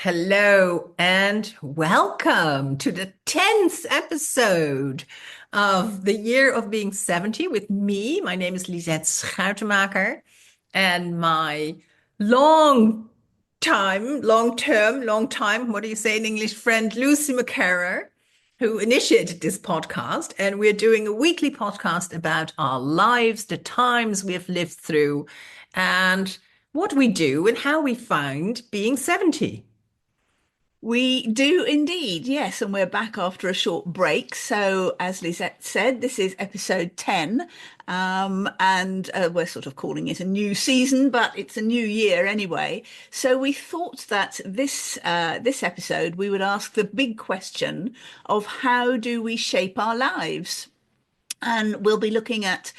Hello and welcome to the 10th episode of the year of being 70 with me. My name is Lisette Schuitenmaker and my long long time, what do you say in English, friend Lucy McCarrer, who initiated this podcast. And we're doing a weekly podcast about our lives, the times we have lived through, and what we do and how we found being 70. We do indeed, yes, and we're back after a short break. So, as Lisette said, this is episode 10, and we're sort of calling it a new season, but it's a new year anyway. So, we thought that this episode we would ask the big question of how do we shape our lives? And we'll be looking at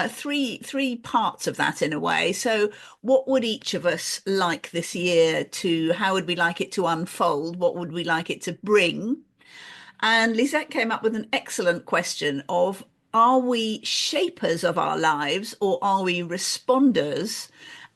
three parts of that in a way. So, what would each of us like this year to? How would we like it to unfold? What would we like it to bring? And Lisette came up with an excellent question of, are we shapers of our lives or are we responders?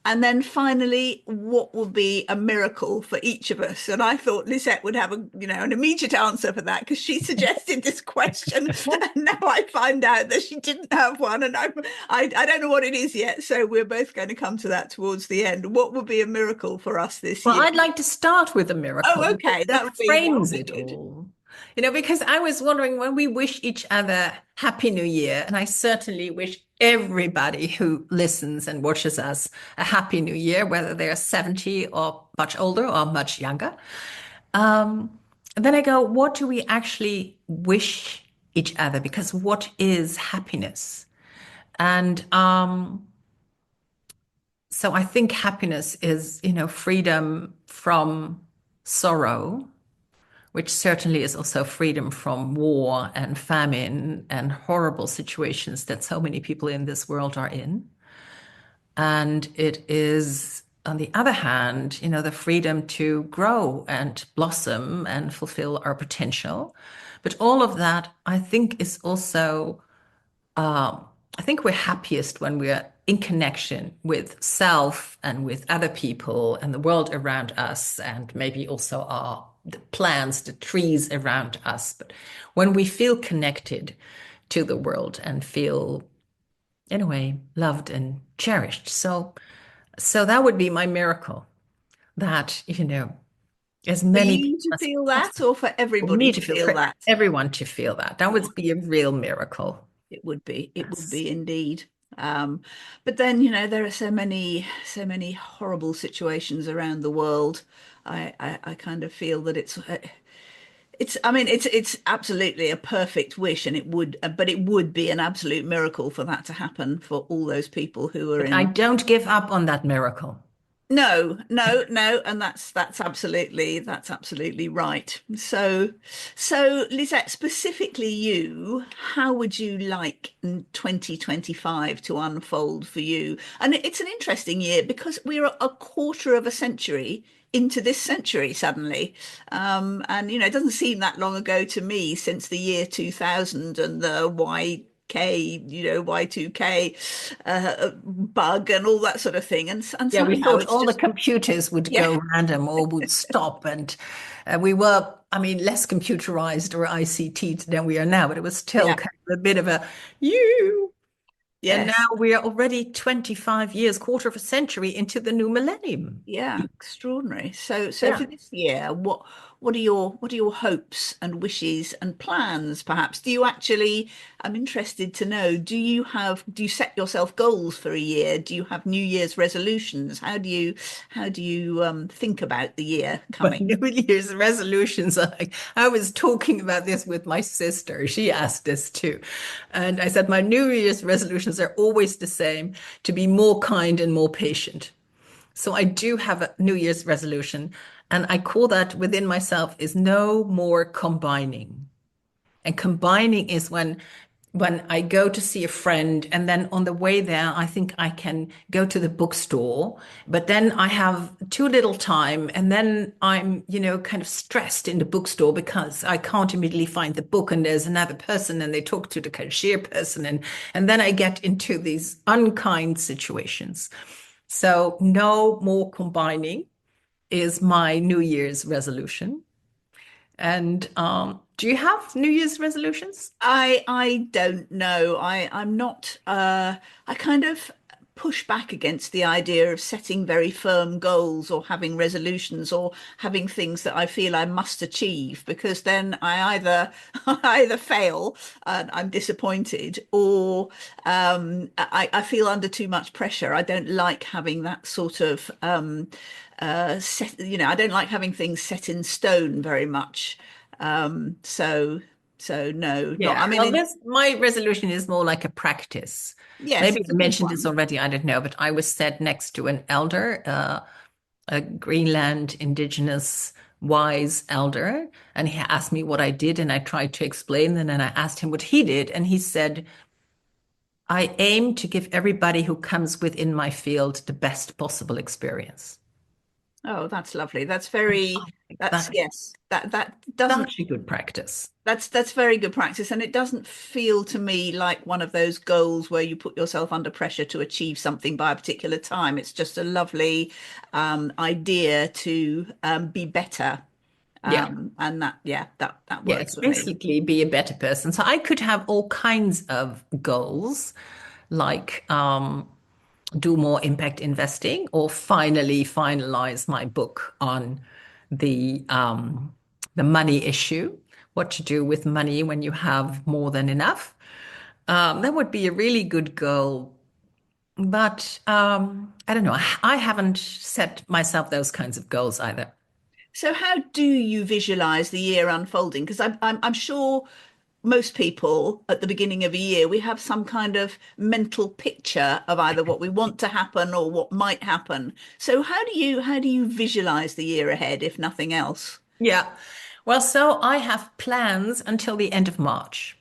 And then finally, what will be a miracle for each of us? And I thought Lisette would have an immediate answer for that because she suggested this question, and now I find out that she didn't have one, and I don't know what it is yet. So we're both going to come to that towards the end. What would be a miracle for us this Well, year? I'd like to start with a miracle Oh, because okay, that that would be frames it good. all. Because I was wondering when we wish each other Happy New Year, and I certainly wish everybody who listens and watches us a Happy New Year, whether they're 70 or much older or much younger. And then I go, what do we actually wish each other? Because what is happiness? And so I think happiness is, freedom from sorrow, which certainly is also freedom from war and famine and horrible situations that so many people in this world are in. And it is, on the other hand, the freedom to grow and blossom and fulfill our potential. But all of that, I think, is also I think we're happiest when we're in connection with self and with other people and the world around us, and maybe also the plants, the trees around us. But when we feel connected to the world and feel, in a way, loved and cherished. So that would be my miracle that, as For many you people to as feel that, possible, or for for everybody me to to feel, feel for that? everyone to feel that. That would be a real miracle. It would be. It would Yes. be indeed. Um, but then, there are so many horrible situations around the world. I kind of feel that I mean, it's absolutely a perfect wish, and but it would be an absolute miracle for that to happen for all those people who are But I in. don't give up on that miracle. No, no, no, and that's absolutely right. So Lisette, specifically you, how would you like 2025 to unfold for you? And it's an interesting year because we're a quarter of a century into this century suddenly. And it doesn't seem that long ago to me since the year 2000 and the Y2K bug and all that sort of thing. And Yeah, we somehow thought it's all the just, computers would yeah, go random or would stop. And we were, I mean, less computerized or ICT than we are now, but it was still yeah, kind of a bit of a you. And now yes. we are already 25 years, quarter of a century into the new millennium. Yeah, extraordinary. So Yeah. for this year, what are your hopes and wishes and plans, perhaps? Do you actually, I'm interested to know, do you set yourself goals for a year? Do you have New Year's resolutions? How do you think about the year My coming? New Year's resolutions are like, I was talking about this with my sister. She asked this too. And I said, my New Year's resolutions are always the same, to be more kind and more patient. So I do have a New Year's resolution, and I call that within myself is no more combining. And combining is when I go to see a friend, and then on the way there, I think I can go to the bookstore, but then I have too little time, and then I'm, kind of stressed in the bookstore because I can't immediately find the book, and there's another person, and they talk to the cashier person, and then I get into these unkind situations. So no more combining is my New Year's resolution. And do you have New Year's resolutions? I don't know. I'm not I kind of push back against the idea of setting very firm goals or having resolutions or having things that I feel I must achieve, because then I either I either fail and I'm disappointed, or I feel under too much pressure. I don't like having that sort of set, I don't like having things set in stone very much. So no, not, Yeah. I mean, Well, this my resolution is more like a practice. yes, Maybe it's I a good mentioned this one. already, I don't know, but I was sat next to an elder, a Greenland indigenous wise elder, and he asked me what I did, and I tried to explain, and then I asked him what he did, and he said, I aim to give everybody who comes within my field the best possible experience. Oh, that's lovely. And Very, I think that's, that's yes, that doesn't, such a good practice. that's very good practice. And it doesn't feel to me like one of those goals where you put yourself under pressure to achieve something by a particular time. It's just a lovely idea to be better. Yeah. And that, yeah, that Yeah, works it's for me. basically be a better person. So I could have all kinds of goals, like do more impact investing, or finally finalize my book on the money issue, what to do with money when you have more than enough. That would be a really good goal. But I don't know. I haven't set myself those kinds of goals either. So how do you visualize the year unfolding? Because I'm sure most people at the beginning of a year, we have some kind of mental picture of either what we want to happen or what might happen. So how do you visualize the year ahead, if nothing else? Yeah. Well, so I have plans until the end of March.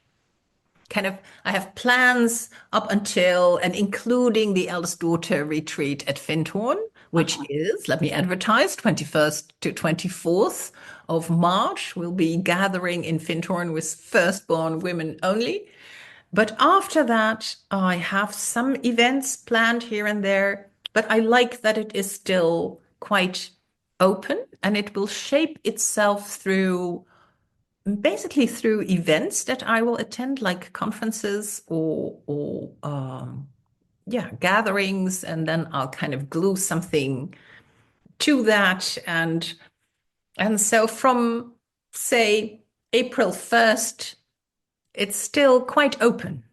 Kind of, I have plans up until and including the eldest daughter retreat at Findhorn, which Uh-huh. is, let me advertise, 21st to 24th of March. We'll be gathering in Findhorn with firstborn women only. But after that, I have some events planned here and there, but I like that it is still quite open and it will shape itself through basically through events that I will attend, like conferences or yeah, gatherings, and then I'll kind of glue something to that. And so from say April 1st, it's still quite open.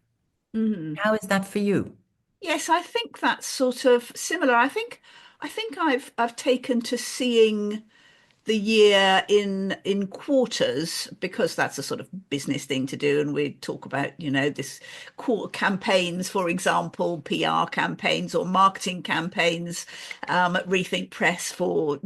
Mhm. How is that for you? Yes, I think that's sort of similar. I think I've taken to seeing the year in quarters, because that's a sort of business thing to do, and we talk about this quarter campaigns, for example, PR campaigns or marketing campaigns at Rethink Press for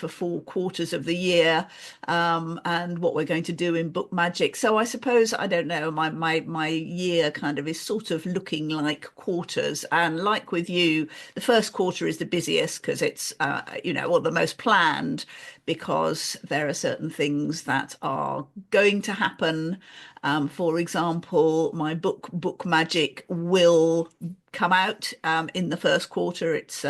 4 quarters of the year, and what we're going to do in Book Magic. So I suppose, I don't know, my year kind of is sort of looking like quarters, and like with you, the first quarter is the busiest because it's or the most planned, because there are certain things that are going to happen. For example, my Book Magic will come out in the first quarter. It's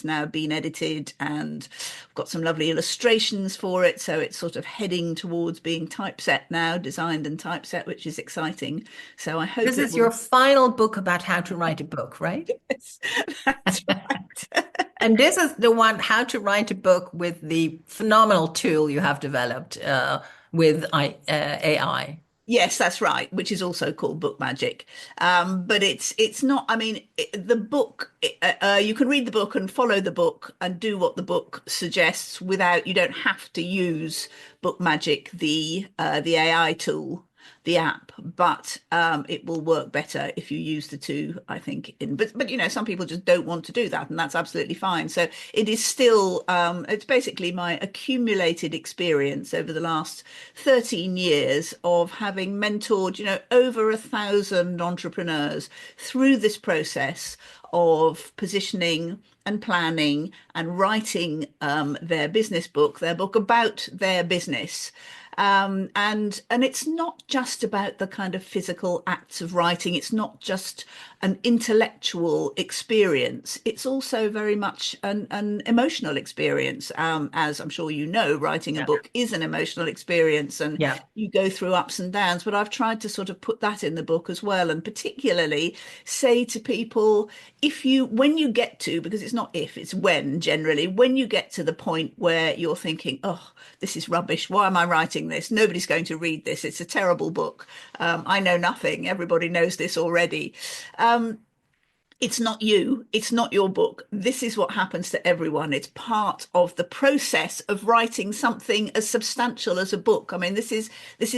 now been edited, and I've got some lovely illustrations for it. So it's sort of heading towards being typeset now, designed and typeset, which is exciting. So I hope This it is your will. final book about how to write a book, right? Yes, that's right. And this is the one, how to write a book with the phenomenal tool you have developed with AI. Yes, that's right, which is also called Book Magic. But it's not. I mean, the book. You can read the book and follow the book and do what the book suggests without. You don't have to use Book Magic, the AI tool, the app, but it will work better if you use the two, I think. But some people just don't want to do that, and that's absolutely fine. So it is still. It's basically my accumulated experience over the last 13 years of having mentored, over 1,000 entrepreneurs through this process of positioning and planning and writing their business book, their book about their business. And it's not just about the kind of physical acts of writing. It's not just an intellectual experience. It's also very much an emotional experience. As I'm sure you know, writing a Yeah. book is an emotional experience, and Yeah. you go through ups and downs. But I've tried to sort of put that in the book as well, and particularly say to people, if you, when you get to, because it's not if, it's when generally, when you get to the point where you're thinking, oh, this is rubbish. Why am I writing this? Nobody's going to read this. It's a terrible book. I know nothing. Everybody knows this already. Um, it's not you. It's not your book. This is what happens to everyone. It's part of the process of writing something as substantial as a book. I mean, this is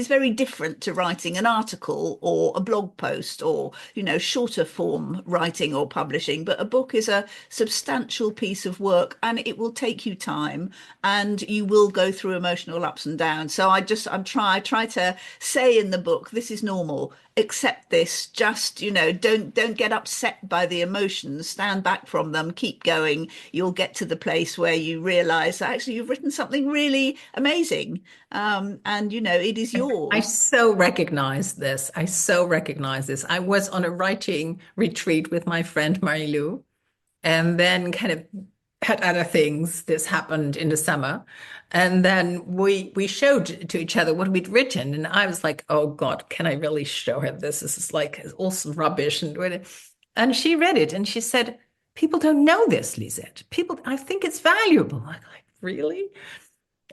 very different to writing an article or a blog post or, shorter form writing or publishing. But a book is a substantial piece of work, and it will take you time, and you will go through emotional ups and downs. So I try to say in the book, this is normal. Accept this. Just, don't get upset by the emotions. Stand back from them. Keep going. You'll get to the place where you realize that actually you've written something really amazing. And it is I yours. so recognize this. I so recognize this. I was on a writing retreat with my friend Marilu, and then kind of had other things. This happened in the summer. And then we showed to each other what we'd written. And I was like, oh God, can I really show her this? This is like awesome rubbish. And she read it and she said, people don't know this, Lisette. People, I think it's valuable. I'm like, really?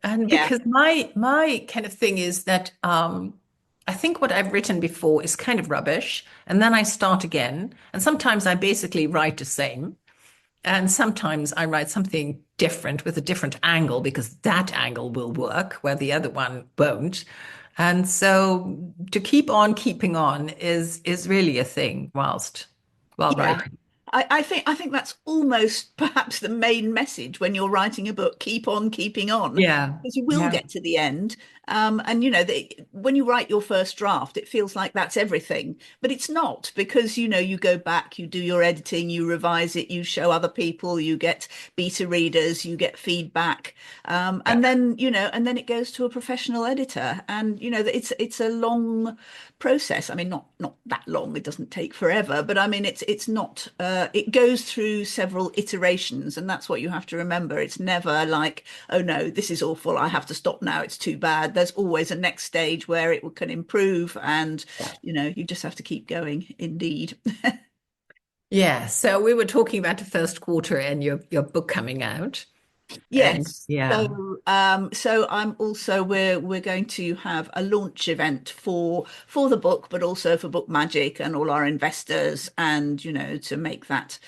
And Yeah. because my kind of thing is that I think what I've written before is kind of rubbish, and then I start again. And sometimes I basically write the same, and sometimes I write something different with a different angle because that angle will work where the other one won't. And so to keep on keeping on is really a thing while Yeah. writing. I think that's almost perhaps the main message when you're writing a book. Keep on keeping on, Yeah. because you will Yeah. get to the end. And when you write your first draft, it feels like that's everything, but it's not, because you go back, you do your editing, you revise it, you show other people, you get beta readers, you get feedback, Yeah. and then it goes to a professional editor, and it's a long process. I mean, not that long. It doesn't take forever, but I mean, it's not. It goes through several iterations, and that's what you have to remember. It's never like, oh no, this is awful. I have to stop now. It's too bad. There's always a next stage where it can improve, and you just have to keep going. Indeed. Yeah. So we were talking about the first quarter and your book coming out. And Yes. yeah. So I'm also we're going to have a launch event for the book, but also for Book Magic and all our investors, and to make that.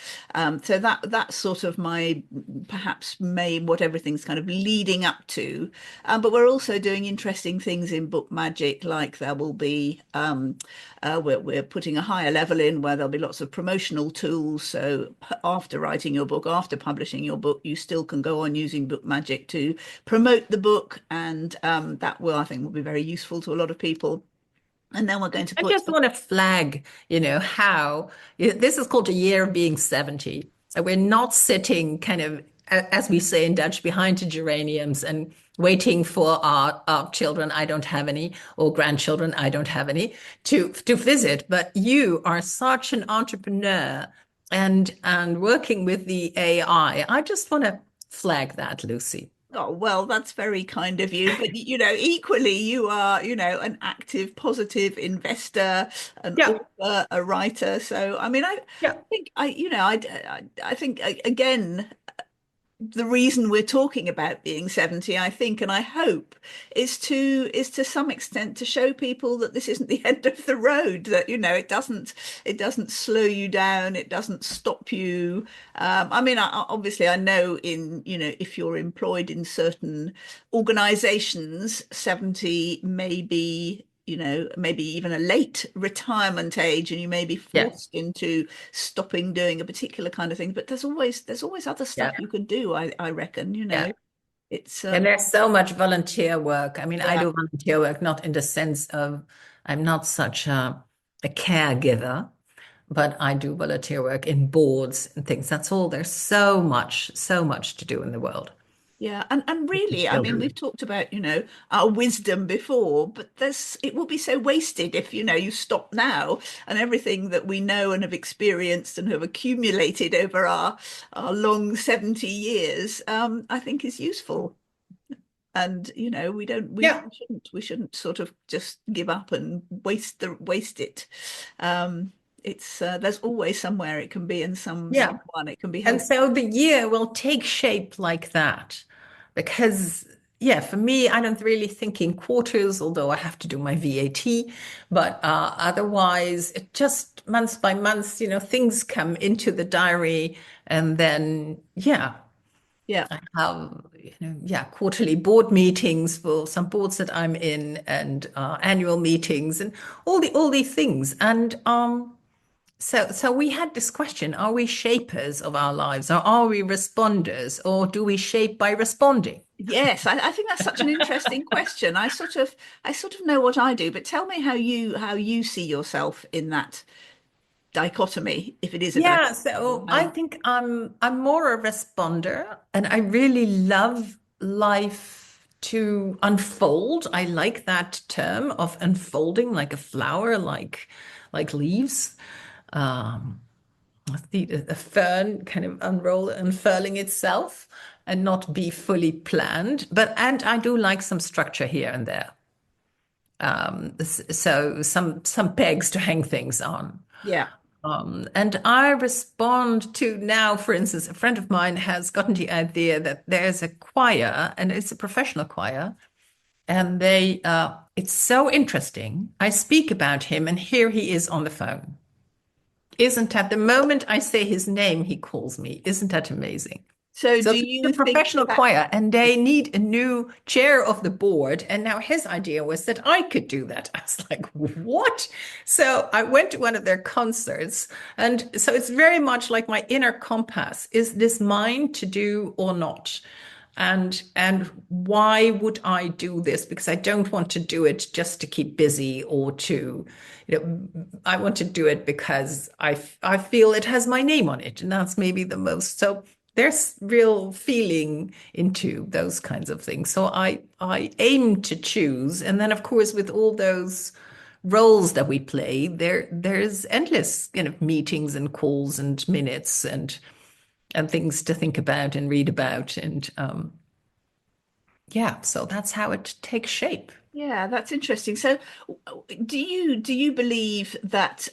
So that's sort of my perhaps may what everything's kind of leading up to. But we're also doing interesting things in Book Magic, like there will be we're putting a higher level in where there'll be lots of promotional tools. So after writing your book, after publishing your book, you still can go on using Book Magic to promote the book, and that will, I think, will be very useful to a lot of people. And then we're going to I put just want to flag, how this is called a year of being 70. So we're not sitting kind of, as we say in Dutch, behind the geraniums and waiting for our children, I don't have any, or grandchildren, I don't have any, to visit. But you are such an entrepreneur and working with the AI. I just want to flag that, Lucy. Oh, well, that's very kind of you. But equally, you are, an active, positive investor, an Yeah, author, a writer. So, I mean, I yeah. think I think again, the reason we're talking about being 70, I think, and I hope, is to some extent to show people that this isn't the end of the road, that it doesn't slow you down, it doesn't stop you. I mean, obviously I know if you're employed in certain organizations, 70 may be maybe even a late retirement age, and you may be Yeah, forced into stopping doing a particular kind of thing. But there's always other stuff yeah, you can do. I reckon. yeah. It's And there's so much volunteer work. I mean, I yeah, do volunteer work not in the sense of I'm not such a caregiver, but I do volunteer work in boards and things. That's all. There's so much to do in the world Yeah, and with really, I mean, we've children. talked about, our wisdom before, but it will be so wasted if, you stop now and everything that we know and have experienced and have accumulated over our long 70 years, I think is useful. And, we don't Yeah, we shouldn't sort of just give up and waste it. Um, it's there's always somewhere it can be in yeah. someone it can be And helpful. so the year will take shape like that because, yeah, for me, I don't really think in quarters, although I have to do my VAT. But otherwise, it just month by month, things come into the diary. And then, yeah, Yeah. I have, yeah, quarterly board meetings for some boards that I'm in and annual meetings and all these things. And so we had this question, are we shapers of our lives or are we responders or do we shape by responding? Yes, I think that's such an interesting question. I sort of know what I do, but tell me how you see yourself in that dichotomy, if it is a Yeah, dichotomy. so I think I'm more a responder and I really love life to unfold. I like that term of unfolding like a flower, like leaves. Um, a fern kind of unfurling itself and not be fully planned. And I do like some structure here and there. So some pegs to hang things on. Yeah. And I respond to now, for instance, a friend of mine has gotten the idea that there's a choir, and it's a professional choir, and it's so interesting. I speak about him, and here he is on the phone. Isn't that the moment I say his name, he calls me? Isn't that amazing? So So do this is you a think professional that choir, and they need a new chair of the board. And now his idea was that I could do that. I was like, what? So I went to one of their concerts. And so it's very much like my inner compass. Is this mine to do or not? And why would I do this? Because I don't want to do it just to keep busy or I want to do it because I feel it has my name on it, and that's maybe the most. So there's real feeling into those kinds of things. So I aim to choose, and then of course with all those roles that we play, there's endless kind of meetings and calls and minutes and things to think about and read about and yeah, so that's how it takes shape. yeah, that's interesting. So do you believe that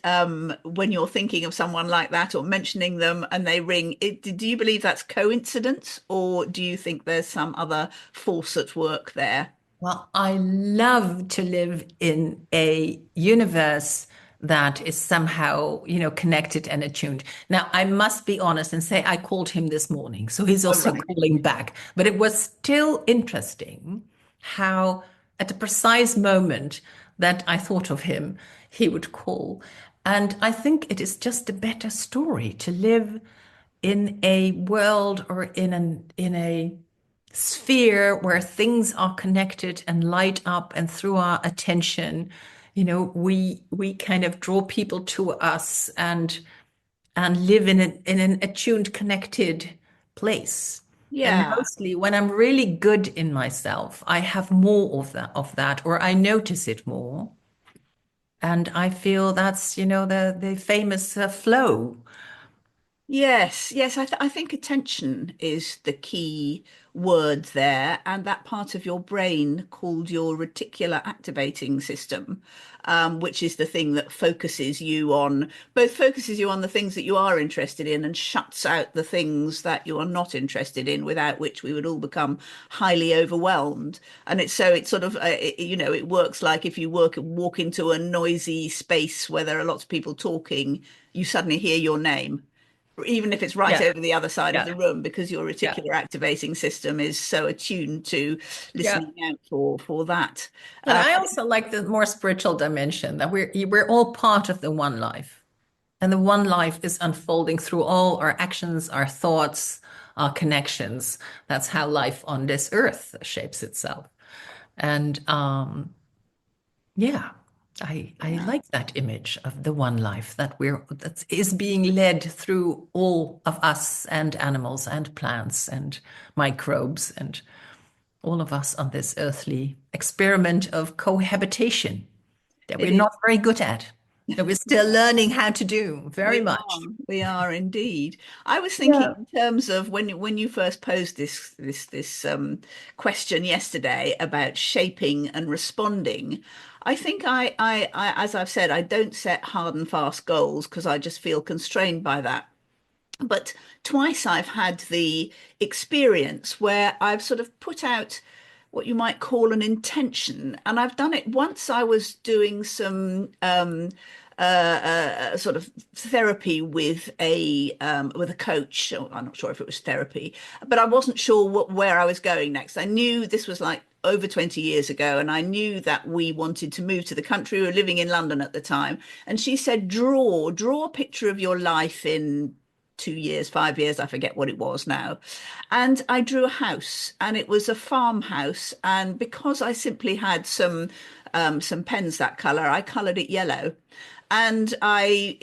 when you're thinking of someone like that or mentioning them and they ring, do you believe that's coincidence or do you think there's some other force at work there? Well, I love to live in a universe that is somehow, connected and attuned. Now, I must be honest and say I called him this morning, so he's Oh, also right. calling back. But it was still interesting how, at the precise moment that I thought of him, he would call. And I think it is just a better story to live in a world or in a sphere where things are connected and light up and through our attention we kind of draw people to us and live in an attuned connected place. And Yeah. mostly when I'm really good in myself, I have more of that or I notice it more, and I feel that's the famous flow. Yes, yes, I think attention is the key word there, and that part of your brain called your reticular activating system, which is the thing that focuses you on the things that you are interested in and shuts out the things that you are not interested in, without which we would all become highly overwhelmed. And it's sort of it works like if you walk into a noisy space where there are lots of people talking, you suddenly hear your name even if it's right Yeah, over the other side of yeah, the room, because your yeah, reticular activating system is so attuned to yeah. listening out for that. But I also like the more spiritual dimension that we're all part of the one life. And the one life is unfolding through all our actions, our thoughts, our connections. That's how life on this earth shapes itself. And yeah, I Yeah. like that image of the one life that is being led through all of us and animals and plants and microbes and all of us on this earthly experiment of cohabitation that It we're is. not very good at, that we're still learning how to do very We are. much. We are indeed. I was thinking Yeah. in terms of when you first posed this question yesterday about shaping and responding. I think as I've said, I don't set hard and fast goals because I just feel constrained by that. But twice I've had the experience where I've sort of put out what you might call an intention. And I've done it once. I was doing some sort of therapy with a coach. I'm not sure if it was therapy, but I wasn't sure where I was going next. I knew this was like over 20 years ago, and I knew that we wanted to move to the country. We were living in London at the time. And she said, draw a picture of your life in 2 years, 5 years, I forget what it was now. And I drew a house, and it was a farmhouse. And because I simply had some pens that color, I colored it yellow. And I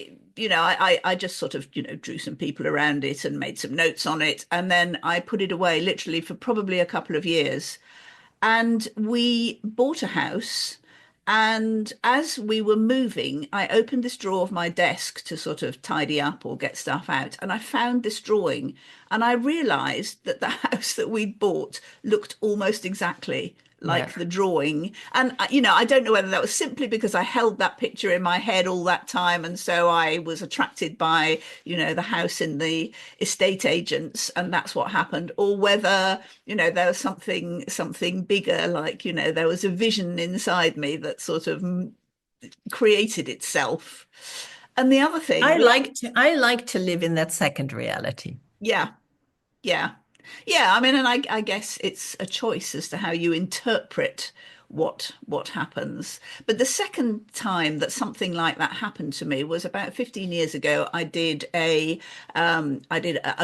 just sort of, drew some people around it and made some notes on it. And then I put it away literally for probably a couple of years. And we bought a house. And as we were moving, I opened this drawer of my desk to sort of tidy up or get stuff out. And I found this drawing. And I realized that the house that we'd bought looked almost exactly Yeah. like the drawing. And, I don't know whether that was simply because I held that picture in my head all that time. And so I was attracted by, the house in the estate agents. And that's what happened. Or whether, there was something bigger, like, there was a vision inside me that sort of created itself. And the other thing, I like to live in that second reality. yeah, yeah. Yeah, I mean, and I guess it's a choice as to how you interpret what happens. But the second time that something like that happened to me was about 15 years ago. I did a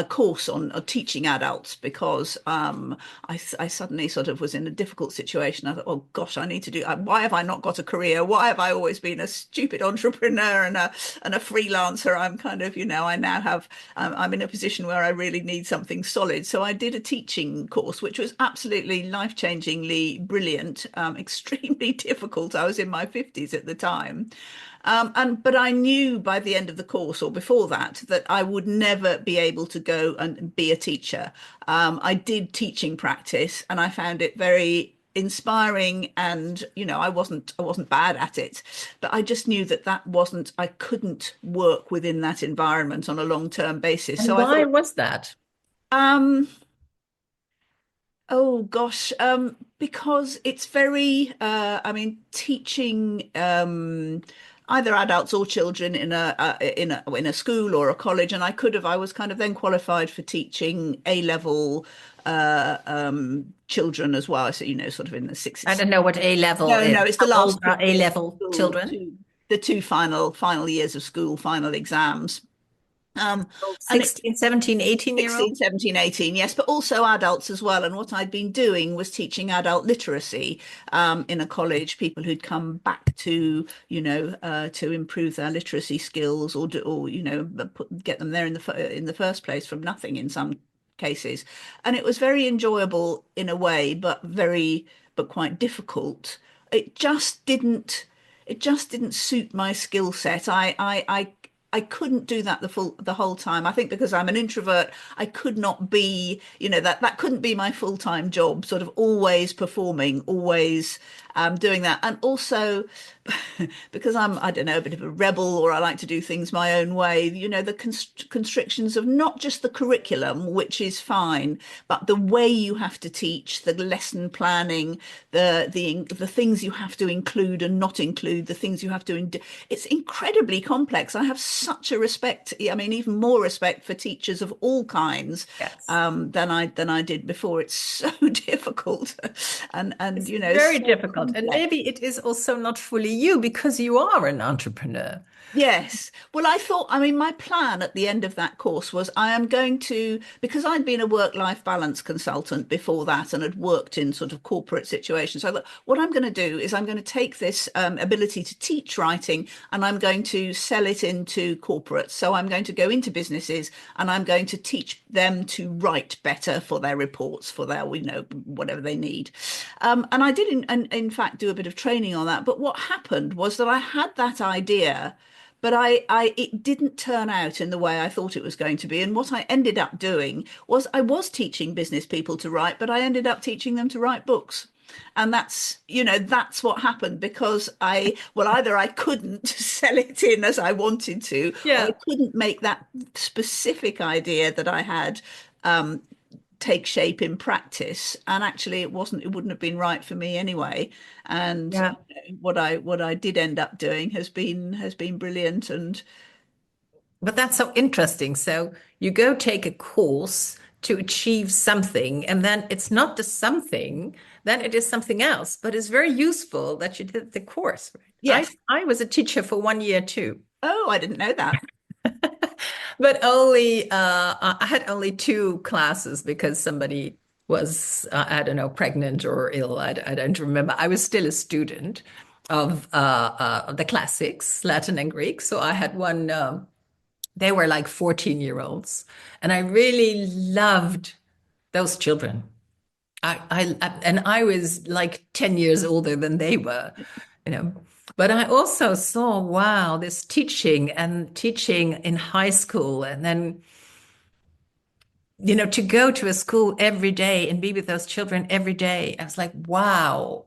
course on teaching adults because I suddenly sort of was in a difficult situation. I thought, oh gosh, I need to do. Why have I not got a career? Why have I always been a stupid entrepreneur and a freelancer? I'm kind of, I now have. I'm in a position where I really need something solid. So I did a teaching course, which was absolutely life-changingly brilliant, extremely difficult. I was in my 50s at the time. But I knew by the end of the course or before that I would never be able to go and be a teacher. I did teaching practice and I found it very inspiring, and I wasn't bad at it, but I just knew that wasn't, I couldn't work within that environment on a long-term basis. And So I why thought, was that? um oh gosh, because it's very, I mean, teaching either adults or children in a school or a college, and I was kind of then qualified for teaching A-level children as well. So, sort of in the I sixes. don't know what A level No, is. no, it's the How last old two are A years of level school, children? the two final years of school, final exams. Um, Oh, and it 16, 17, 18-year 16, old? 17, 18, yes, but also adults as well. And what I'd been doing was teaching adult literacy in a college, people who'd come back to improve their literacy skills or get them there in the first place from nothing in some cases. And it was very enjoyable in a way, but quite difficult. It just didn't, it just didn't suit my skill set. I couldn't do that the whole time. I think because I'm an introvert, I could not be, that couldn't be my full-time job, sort of always performing, always doing that. And also because I don't know, a bit of a rebel, or I like to do things my own way, the constrictions of not just the curriculum, which is fine, but the way you have to teach, the lesson planning, the things you have to include and not include, the things you have to, it's incredibly complex. I have such a respect. I mean, even more respect for teachers of all kinds Yes. than I did before. It's so difficult, and It's you know, very so difficult. And complex. maybe it is also not fully you because you are an entrepreneur. Yes. Well, I thought, I mean, my plan at the end of that course was I am going to, because I'd been a work-life balance consultant before that and had worked in sort of corporate situations. So what I'm going to do is I'm going to take this ability to teach writing and I'm going to sell it into corporates. So I'm going to go into businesses and I'm going to teach them to write better for their reports, for their, whatever they need. And I did, in fact, do a bit of training on that. But what happened was that I had that idea. But it didn't turn out in the way I thought it was going to be. And what I ended up doing was I was teaching business people to write, but I ended up teaching them to write books. And that's what happened because either I couldn't sell it in as I wanted to, or I Yeah. couldn't make that specific idea that I had um, take shape in practice. And actually it wouldn't have been right for me anyway. And Yeah. what I did end up doing has been brilliant. And But that's so interesting. So you go take a course to achieve something, and then it's not the something, then it is something else. But it's very useful that you did the course, right? yes. I was a teacher for 1 year too. Oh, I didn't know that. But only I had only two classes because somebody was I don't know, pregnant or ill. I don't remember. I was still a student of the classics, Latin and Greek. So I had one. They were like 14-year-olds, and I really loved those children. And I was like 10 years older than they were, you know. But I also saw, wow, this teaching and teaching in high school, and then, to go to a school every day and be with those children every day. I was like, wow.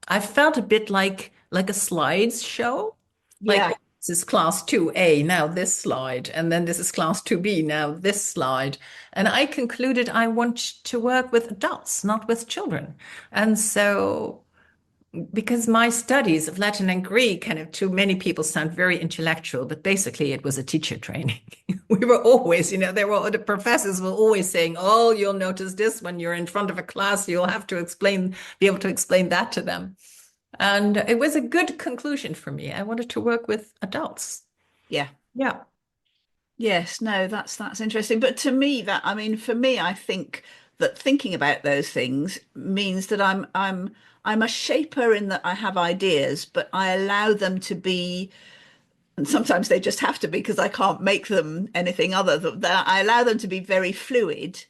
I felt a bit like a slides show, like, Yeah. oh, this is class 2A, now this slide, and then this is class 2B, now this slide. And I concluded I want to work with adults, not with children. And so because my studies of Latin and Greek kind of to many people sound very intellectual, but basically it was a teacher training. We were always, the professors were always saying, "Oh, you'll notice this when you're in front of a class, you'll have to be able to explain that to them." And it was a good conclusion for me. I wanted to work with adults. Yeah. Yeah. Yes, no, that's interesting. But to me, I mean, for me, I think that thinking about those things means that I'm a shaper in that I have ideas, but I allow them to be, and sometimes they just have to be because I can't make them anything other than that. I allow them to be very fluid,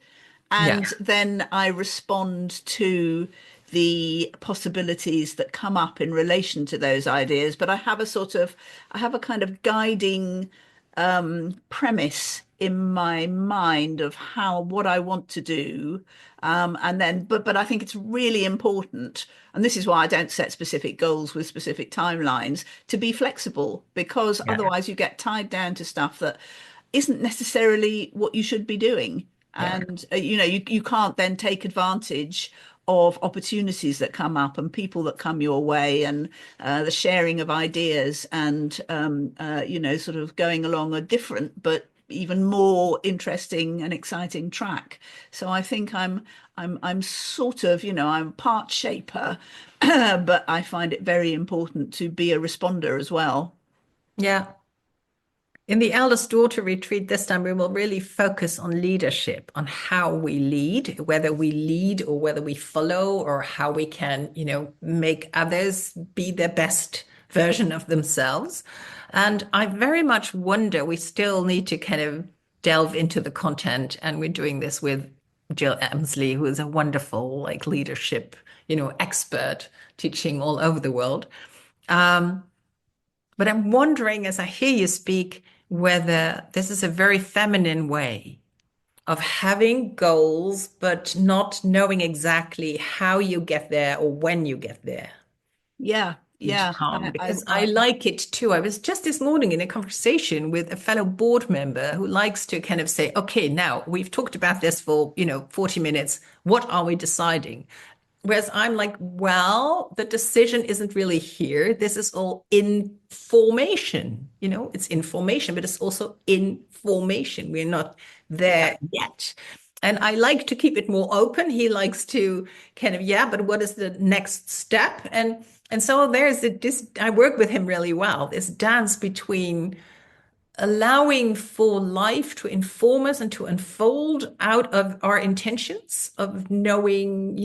Yeah. and then I respond to the possibilities that come up in relation to those ideas. But I have a kind of guiding premise in my mind of what I want to do. And then, but I think it's really important, and this is why I don't set specific goals with specific timelines, to be flexible, because Yeah. otherwise you get tied down to stuff that isn't necessarily what you should be doing. Yeah. And you can't then take advantage of opportunities that come up and people that come your way and the sharing of ideas and sort of going along a different but even more interesting and exciting track. So I think I'm sort of, I'm part shaper, but I find it very important to be a responder as well. Yeah. In the eldest daughter retreat this time, we will really focus on leadership, on how we lead, whether we lead or whether we follow, or how we can, make others be their best version of themselves. And I very much wonder, we still need to kind of delve into the content, and we're doing this with Jill Emsley, who is a wonderful like leadership, expert teaching all over the world. Um, but I'm wondering, as I hear you speak, whether this is a very feminine way of having goals, but not knowing exactly how you get there or when you get there Yeah, each yeah. time. Because I like it too. I was just this morning in a conversation with a fellow board member who likes to kind of say, okay, now we've talked about this for, 40 minutes. What are we deciding? Whereas I'm like, well, the decision isn't really here. This is all information, it's information, but it's also information. We're not Yeah. there yet. And I like to keep it more open. He likes to kind of, yeah, but what is the next step? And so there's this, I work with him really well, this dance between allowing for life to inform us and to unfold out of our intentions of knowing,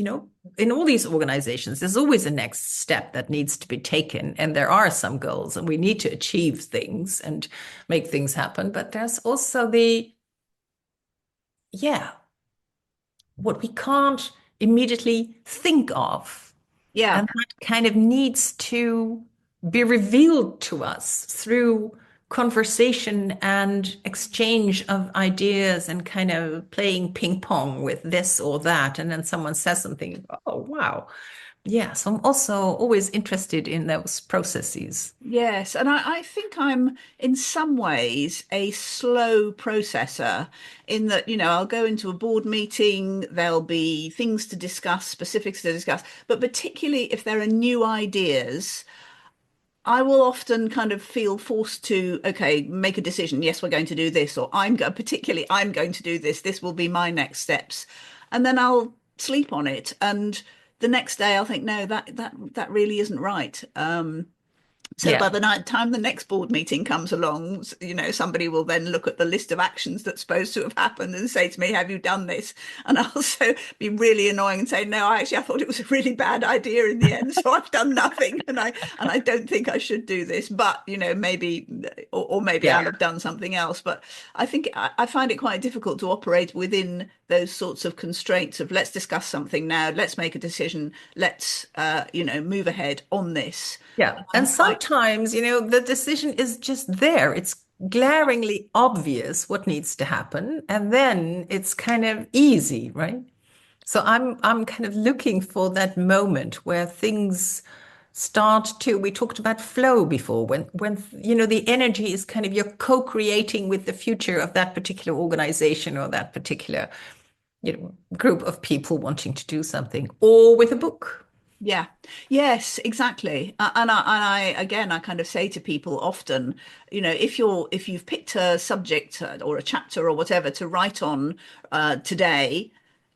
in all these organizations, there's always a next step that needs to be taken. And there are some goals, and we need to achieve things and make things happen. But there's also yeah, what we can't immediately think of. Yeah. And that kind of needs to be revealed to us through conversation and exchange of ideas and kind of playing ping pong with this or that. And then someone says something, oh, wow. Yeah. So I'm also always interested in those processes. Yes, and I think I'm in some ways a slow processor in that, I'll go into a board meeting, there'll be things to discuss, specifics to discuss, but particularly if there are new ideas, I will often kind of feel forced to, okay, make a decision. Yes, we're going to do this, or particularly I'm going to do this. This will be my next steps. And then I'll sleep on it. And the next day I'll think, no, that really isn't right. So by Yeah. the time the next board meeting comes along, somebody will then look at the list of actions that's supposed to have happened and say to me, have you done this? And I'll also be really annoying and say, no, I thought it was a really bad idea in the end, so I've done nothing, and I don't think I should do this. But maybe, or maybe I'll Yeah. have done something else. But I think I find it quite difficult to operate within those sorts of constraints of let's discuss something now, let's make a decision, let's move ahead on this. Yeah. And I sometimes, the decision is just there. It's glaringly obvious what needs to happen. And then it's kind of easy, right? So I'm kind of looking for that moment where things start to, we talked about flow before, when the energy is kind of you're co-creating with the future of that particular organization or that particular, group of people wanting to do something, or with a book. Yeah, yes, exactly. And I again, I kind of say to people often, if you've picked a subject or a chapter or whatever to write on today,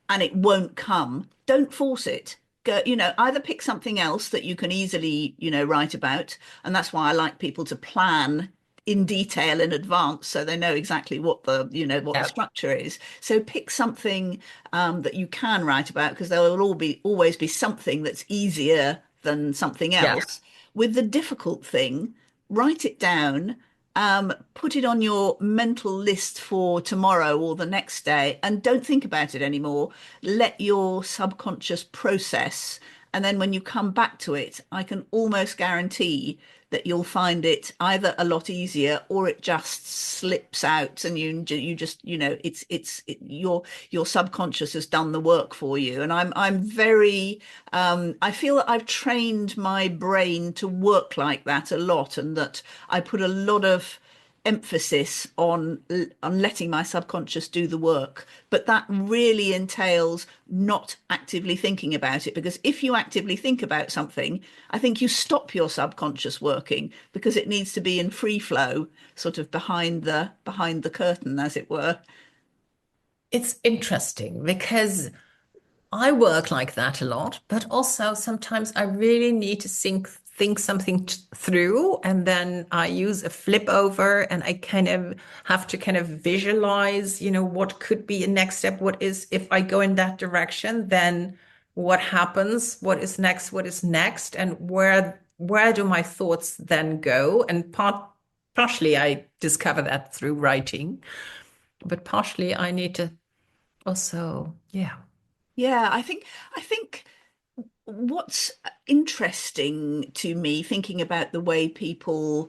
and it won't come, don't force it. Go, either pick something else that you can easily, write about, and that's why I like people to plan in detail in advance so they know exactly what the Yeah. structure is. So pick something that you can write about because there will always be something that's easier than something Yeah. else. With the difficult thing, write it down, put it on your mental list for tomorrow or the next day, and don't think about it anymore. Let your subconscious process. And then when you come back to it, I can almost guarantee that you'll find it either a lot easier or it just slips out and you just your subconscious has done the work for you. And I'm very I feel that I've trained my brain to work like that a lot, and that I put a lot of emphasis on letting my subconscious do the work. But that really entails not actively thinking about it, because if you actively think about something, I think you stop your subconscious working because it needs to be in free flow, sort of behind the curtain, as it were. It's interesting because I work like that a lot, but also sometimes I really need to think something through, and then I use a flip over, and I kind of have to kind of visualize, what could be a next step. What is, if I go in that direction, then what happens? What is next? What is next? And where do my thoughts then go? And partially I discover that through writing, but partially I need to also, yeah. Yeah, I think what's interesting to me thinking about the way people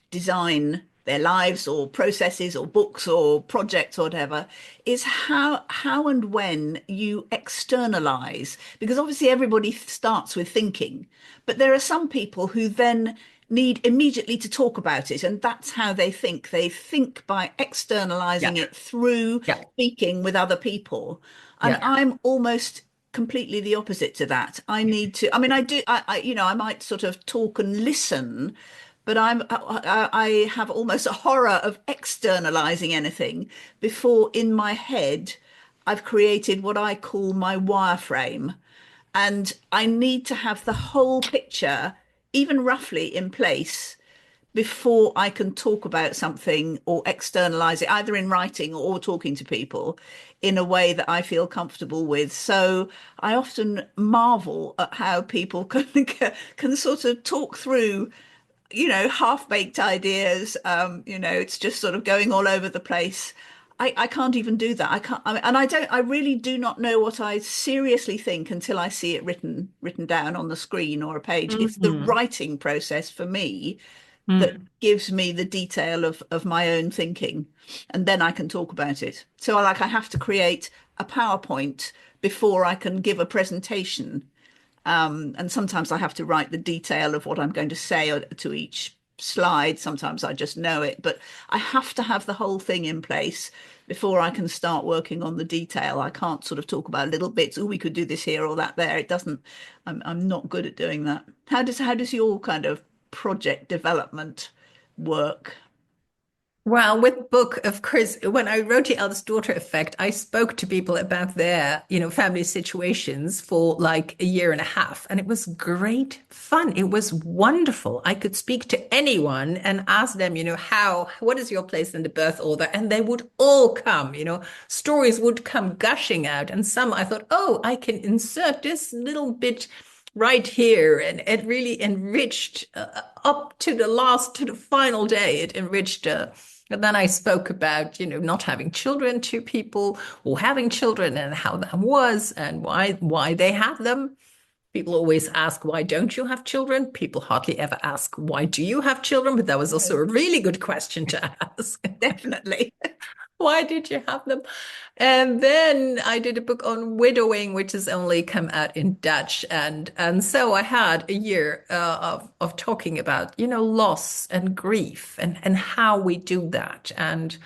design their lives or processes or books or projects or whatever is how and when you externalize, because obviously everybody starts with thinking, but there are some people who then need immediately to talk about it, and that's how they think by Yeah. externalizing it through Yeah. speaking with other people. And Yeah. I'm almost completely the opposite to that. I need to, I mean, I do, I might sort of talk and listen, but I have almost a horror of externalizing anything before in my head I've created what I call my wireframe. And I need to have the whole picture, even roughly in place before I can talk about something or externalize it, either in writing or talking to people in a way that I feel comfortable with. So I often marvel at how people can sort of talk through, half-baked ideas. It's just sort of going all over the place. I can't even do that. I can't, and I really do not know what I seriously think until I see it written down on the screen or a page. It's the Mhm. writing process for me that Mm. gives me the detail of my own thinking, and then I can talk about it. So I have to create a PowerPoint before I can give a presentation. And sometimes I have to write the detail of what I'm going to say to each slide. Sometimes I just know it, but I have to have the whole thing in place before I can start working on the detail. I can't sort of talk about little bits. Oh, we could do this here or that there. It doesn't. I'm not good at doing that. How does your kind of project development work? Well, with book, of course, when I wrote The Eldest Daughter Effect, I spoke to people about their, family situations for like a year and a half, and it was great fun. It was wonderful. I could speak to anyone and ask them, what is your place in the birth order? And they would all come, stories would come gushing out. And some I thought, oh, I can insert this little bit right here. And it really enriched up to the final day. It enriched. And then I spoke about, not having children to people or having children and how that was and why they had them. People always ask, why don't you have children? People hardly ever ask, why do you have children? But that was also No, a really good question to ask. definitely. Why did you have them? And then I did a book on widowing, which has only come out in Dutch, and so I had a year of talking about loss and grief and how we do that, and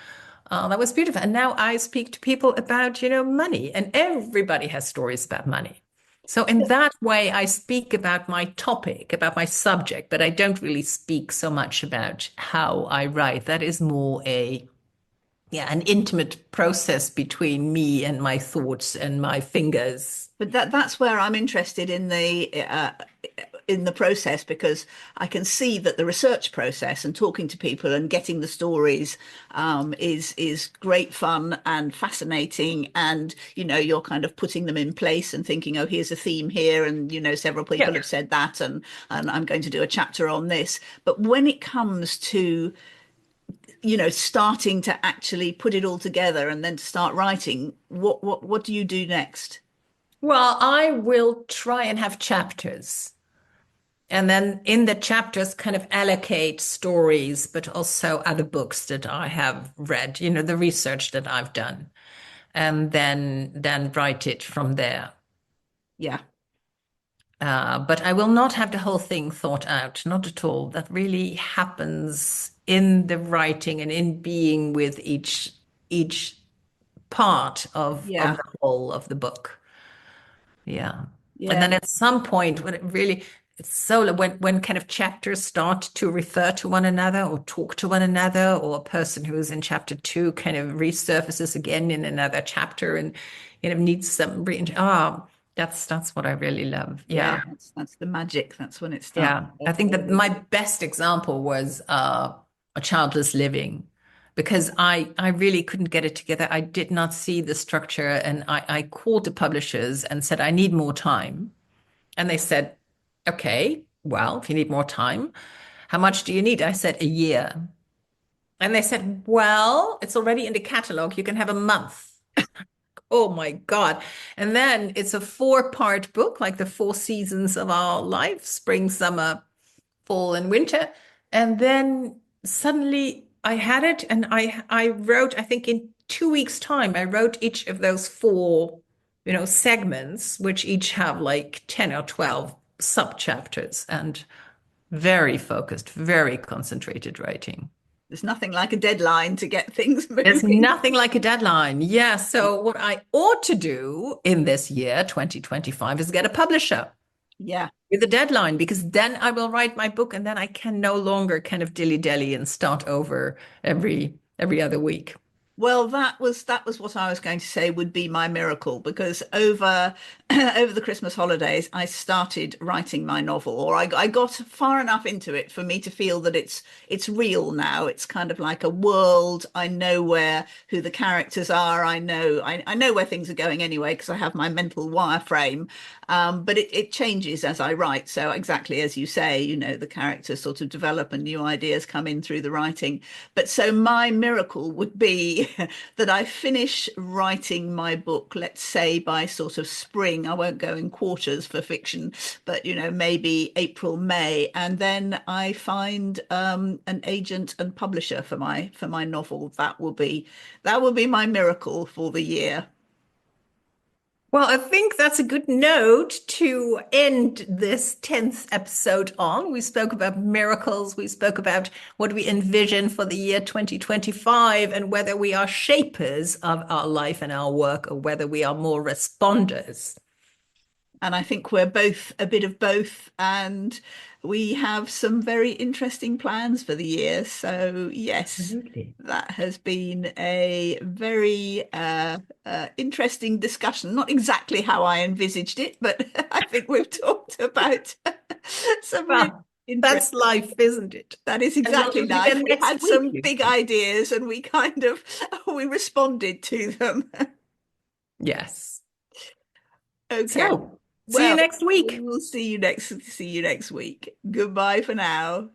that was beautiful. And now I speak to people about money, and everybody has stories about money. So in that way, I speak about my topic, about my subject, but I don't really speak so much about how I write. That is more an intimate process between me and my thoughts and my fingers. But that's where I'm interested in the process, because I can see that the research process and talking to people and getting the stories is great fun and fascinating. And you're kind of putting them in place and thinking, oh, here's a theme here, and several people Yeah. have said that, and I'm going to do a chapter on this. But when it comes to starting to actually put it all together and then to start writing, what do you do next? Well, I will try and have chapters. And then in the chapters, kind of allocate stories, but also other books that I have read, the research that I've done, and then write it from there. Yeah. But I will not have the whole thing thought out, not at all. That really happens in the writing and in being with each part of Yeah. the whole of the book. Yeah. And Yeah. then at some point when it really it's so when kind of chapters start to refer to one another or talk to one another, or a person who is in chapter two kind of resurfaces again in another chapter and needs some that's what I really love. Yeah, Yeah. that's the magic. That's when it starts Yeah. to I think that really. my best example was a childless living, because I really couldn't get it together. I did not see the structure, and I called the publishers and said, I need more time. And they said, okay, well, if you need more time, how much do you need? I said, a year. And they said, well, it's already in the catalog. You can have a month. Oh my God. And then it's a four-part book, like the four seasons of our life, spring, summer, fall, and winter. And then suddenly I had it, and I wrote, I think in 2 weeks' time, I wrote each of those four, segments, which each have like 10 or 12 sub chapters, and very focused, very concentrated writing. There's nothing like a deadline to get things There's moving. nothing like a deadline. Yeah. So what I ought to do in this year, 2025, is get a publisher Yeah. with a deadline because then I will write my book and then I can no longer kind of dilly-dally and start over every other week. Well, that was what I was going to say would be my miracle because over over the Christmas holidays I started writing my novel, or I got far enough into it for me to feel that it's real now. It's kind of like a world. I know where who the characters are. I know where things are going anyway because I have my mental wireframe. But it changes as I write. So exactly as you say, the characters sort of develop and new ideas come in through the writing. But so my miracle would be that I finish writing my book, let's say by sort of spring. I won't go in quarters for fiction, but maybe April, May, and then I find an agent and publisher for my novel. That will be my miracle for the year. Well, I think that's a good note to end this 10th episode on. We spoke about miracles. We spoke about what we envision for the year 2025 and whether we are shapers of our life and our work or whether we are more responders. And I think we're both a bit of both, and we have some very interesting plans for the year. So, yes, Absolutely. that has been a very interesting discussion. Not exactly how I envisaged it, but I think we've talked about some really Well, interesting. that's life, isn't it? That is And we'll do exactly it life. again We next had week, some big Lucy. ideas, and we kind of we responded to them. Yes. Okay. So, see you Well, next week. we'll see you next week. Goodbye for now.